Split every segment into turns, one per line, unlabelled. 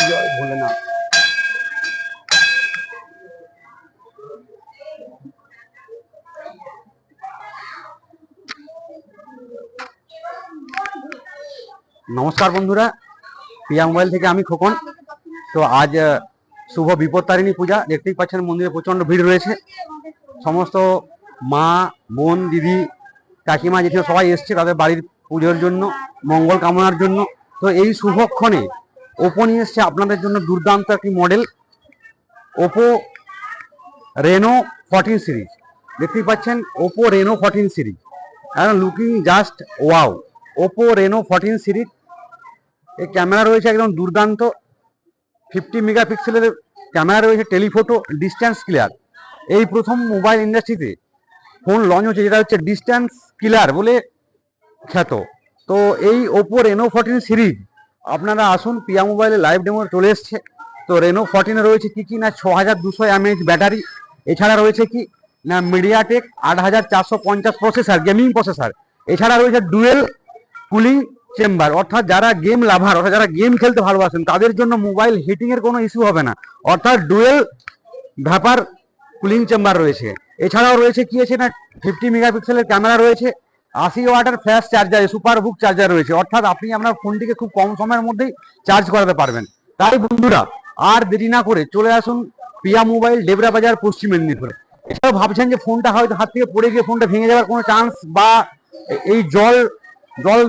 জয় ভোলেনাথ। নমস্কার বন্ধুরা, পিয়া মোবাইল থেকে আমি খোকন। তো আজ শুভ বিপত্তারিণী পূজা, দেখতেই পাচ্ছেন মন্দিরে প্রচণ্ড ভিড় রয়েছে। সমস্ত মা, বোন, দিদি, কাকিমা, জেঠু সবাই এসছে তাদের বাড়ির পুজোর জন্য, মঙ্গল কামনার জন্য। তো এই শুভক্ষণে ওপো নিয়ে এসছে আপনাদের জন্য দুর্দান্ত একটি মডেল, ওপো রেনো 14 সিরিজ। দেখতেই পাচ্ছেন ওপো রেনো 14 সিরিজ, এখন looking just wow. Oppo Reno 14 series, এই ক্যামেরা রয়েছে একদম দুর্দান্ত, 50 মেগাপিক্সেলের ক্যামেরা রয়েছে, টেলিফোটো, ডিস্ট্যান্স ক্লিয়ার। এই প্রথম মোবাইল ইন্ডাস্ট্রিতে ফোন লঞ্চ হচ্ছে যেটা হচ্ছে ডিস্ট্যান্স কিলার বলে খ্যাত। তো এই ওপো রেনো 14 সিরিজ আপনারা আসুন, পিয়া মোবাইলে লাইভ ডেমো চলে এসছে। তো রেনো 14 রয়েছে কি না 6200 mAh ব্যাটারি, এছাড়া রয়েছে কি না মিডিয়াটেক 8450 প্রসেসর, গেমিং প্রসেসর। এছাড়া রয়েছে ডুয়েল কুলিং চেম্বার, অর্থাৎ যারা গেম লাভার, অর্থাৎ যারা গেম খেলতে ভালোবাসেন তাদের জন্য মোবাইল হিটিং এর কোনো ইস্যু হবে না, অর্থাৎ ডুয়েল ভ্যাপার কুলিং চেম্বার রয়েছে। এছাড়াও রয়েছে কি আছে না 50 মেগাপিক্সেলের ক্যামেরা রয়েছে, 80 ওয়াটের ফ্ল্যাশ চার্জার, সুপার বুক চার্জার রয়েছে, অর্থাৎ আপনি আপনার ফোনটিকে খুব কম সময়ের মধ্যেই চার্জ করাতে পারবেন। তাই বন্ধুরা আর দেরি না করে চলে আসুন পিয়া মোবাইল, ডেবরা বাজার, পশ্চিম মেদিনীপুরে। এছাড়াও ভাবছেন যে ফোনটা হয়তো হাত থেকে পড়ে গিয়ে ফোনটা ভেঙে যাওয়ার কোনো চান্স, বা এই জল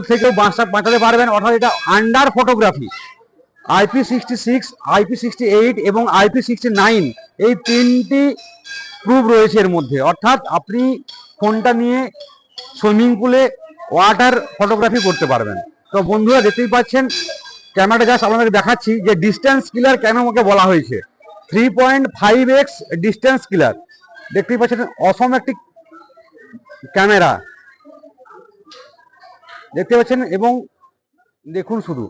থেকেও বাঁচাতে পারবেন, অর্থাৎ এটা আন্ডার ফটোগ্রাফি, IP66, IP68 এবং IP69 এই তিনটি প্রুফ রয়েছে এর মধ্যে। অর্থাৎ আপনি ফোনটা নিয়ে সুইমিং পুলে ওয়াটার ফটোগ্রাফি করতে পারবেন। তো বন্ধুরা দেখতেই পাচ্ছেন ক্যামেরাটা জাস্ট আপনাদের দেখাচ্ছি যে ডিস্টেন্স কিলার কেন আমাকে বলা হয়েছে। 3.5x ডিস্টেন্স কিলার, দেখতেই পাচ্ছেন অসম একটি ক্যামেরা দেখতে পাচ্ছেন, এবং দেখুন শুধু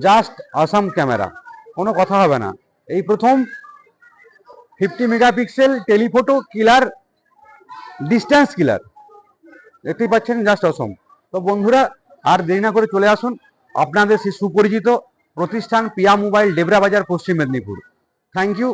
জাস্ট আসাম ক্যামেরা, কোনো কথা হবে না। এই প্রথম 50 মেগাপিক্সেল টেলিফোটো কিলার, ডিস্টেন্স কিলার, দেখতেই পাচ্ছেন জাস্ট অসম। তো বন্ধুরা আর দেরি না করে চলে আসুন আপনাদের সেই সুপরিচিত প্রতিষ্ঠান পিয়া মোবাইল, ডেবরা বাজার, পশ্চিম মেদিনীপুর। Thank you.